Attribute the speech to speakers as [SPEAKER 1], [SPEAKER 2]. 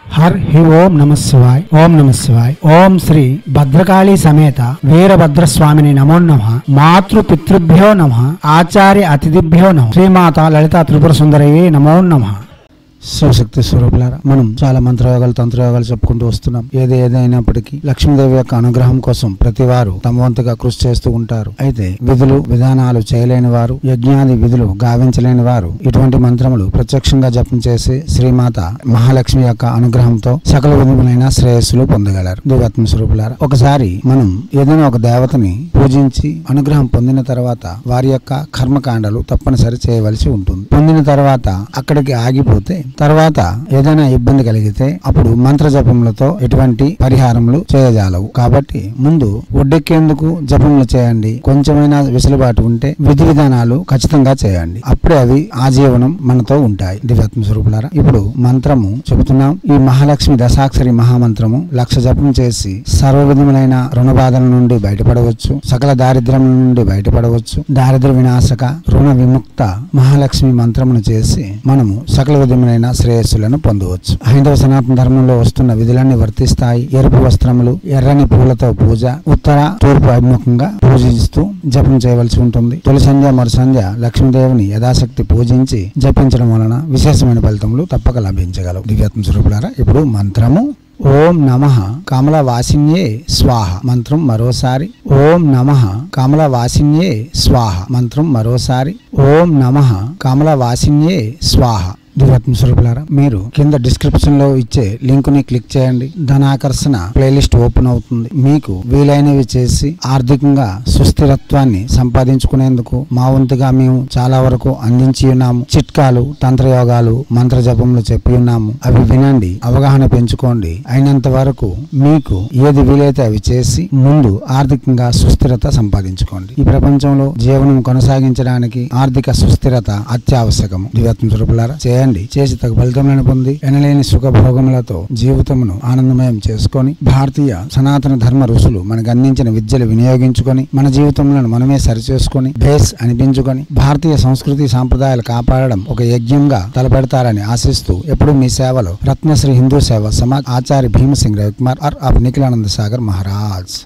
[SPEAKER 1] हर ही ओम नमः शिवाय ओम नमः शिवाय ओम श्री भद्रकाली समेत वीरभद्र स्वामिनि नमो नमः मातृ पितृभ्यो नमः आचार्य अतिथिभ्यो नमः श्रीमाता ललिता त्रिपुर सुंदरये नमो नमः। శివశక్తి స్వరూపులారా, మనం చాలా మంత్రయోగాలు తంత్రయోగాలు చెప్పుకుంటూ వస్తున్నాం. ఏదైనప్పటికీ లక్ష్మీదేవి యొక్క అనుగ్రహం కోసం ప్రతి వారు తమ వంతుగా కృషి చేస్తూ ఉంటారు. అయితే విధులు విధానాలు చేయలేని వారు, యజ్ఞాది విధులు గావించలేని వారు ఇటువంటి మంత్రములు ప్రత్యక్షంగా జపం చేసి శ్రీమాత మహాలక్ష్మి యొక్క అనుగ్రహంతో సకల విధములైన శ్రేయస్సులు పొందగలరు. దివ్యాత్మ స్వరూపులారా, ఒకసారి మనం ఏదైనా ఒక దేవతని పూజించి అనుగ్రహం పొందిన తర్వాత వారి యొక్క కర్మకాండలు తప్పనిసరి చేయవలసి ఉంటుంది. పొందిన తర్వాత అక్కడికి ఆగిపోతే తర్వాత ఏదైనా ఇబ్బంది కలిగితే అప్పుడు మంత్ర జపములతో ఎటువంటి పరిహారములు చేయజాలవు. కాబట్టి ముందు ఒడ్డెక్కేందుకు జపములు చేయండి. కొంచెమైనా వెసులుబాటు ఉంటే విధి విధానాలు ఖచ్చితంగా చేయండి. అప్పుడే అవి ఆజీవనం మనతో ఉంటాయి. దివ్యాత్మ స్వరూపులారా, ఇప్పుడు మంత్రము చెబుతున్నాం. ఈ మహాలక్ష్మి దశాక్షరి మహామంత్రము 1,00,000 జపం చేసి సర్వ విధములైన రుణ బాధల నుండి బయటపడవచ్చు, సకల దారిద్ర్యం నుండి బయటపడవచ్చు. దారిద్ర్య వినాశక రుణ విముక్త మహాలక్ష్మి మంత్రమును చేసి మనము సకల విధములైన శ్రేయస్సులను పొందవచ్చు. హైందవ సనాతన ధర్మంలో వస్తున్న విధులన్నీ వర్తిస్తాయి. ఎరుపు వస్త్రములు, ఎర్రని పూలతో పూజ, ఉత్తర తూర్పు అభిముఖంగా పూజిస్తూ జపం చేయవలసి ఉంటుంది. తొలి సంధ్య మరు సంధ్య లక్ష్మీదేవిని యథాశక్తి పూజించి జపించడం వలన విశేషమైన ఫలితములు తప్పక లభించగలవు. దివ్యాత్మ స్వరూపులారా, ఇప్పుడు మంత్రము ఓం నమః కమలవాసిన్యే స్వాహ. మంత్రం మరోసారి ఓం నమః కమలవాసిన్యే స్వాహ. మంత్రం మరోసారి ఓం నమః కమలవాసిన్యే స్వాహ. దివ్యాత్మ స్వరూపులారా, మీరు కింద డిస్క్రిప్షన్ లో ఇచ్చే లింక్ ని క్లిక్ చేయండి. ధనాకర్షణ ప్లేలిస్ట్ ఓపెన్ అవుతుంది. మీకు వీలైనవి చేసి ఆర్థికంగా సుస్థిరత్వాన్ని సంపాదించుకునేందుకు మా వంతుగా మేము చాలా వరకు అందించి ఉన్నాము. చిట్కాలు, తంత్రయోగాలు, మంత్ర జపములు చెప్పి ఉన్నాము. అవి వినండి, అవగాహన పెంచుకోండి. అయినంత వరకు మీకు ఏది వీలైతే అవి చేసి ముందు ఆర్థికంగా సుస్థిరత సంపాదించుకోండి. ఈ ప్రపంచంలో జీవనం కొనసాగించడానికి ఆర్థిక సుస్థిరత అత్యావశ్యకము. దివ్యాత్మ స్వరూపులారా, చేసి తగు ఫలితములను పొంది ఎనలేని సుఖభోగములతో జీవితమును ఆనందమయం చేసుకొని భారతీయ సనాతన ధర్మ ఋషులు మనకు అందించిన విద్యలు వినియోగించుకొని మన జీవితములను మనమే సరిచేసుకొని బేస్ అనిపించుకొని భారతీయ సంస్కృతి సాంప్రదాయాలు కాపాడడం ఒక యజ్ఞంగా తలపెడతారని ఆశిస్తూ ఎప్పుడు మీ సేవలో రత్నశ్రీ హిందూ సేవ సమాజ్ ఆచార్య భీమసింగ్ రవికుమార్ ఆఫ్ నిఖిలానంద సాగర్ మహారాజ్.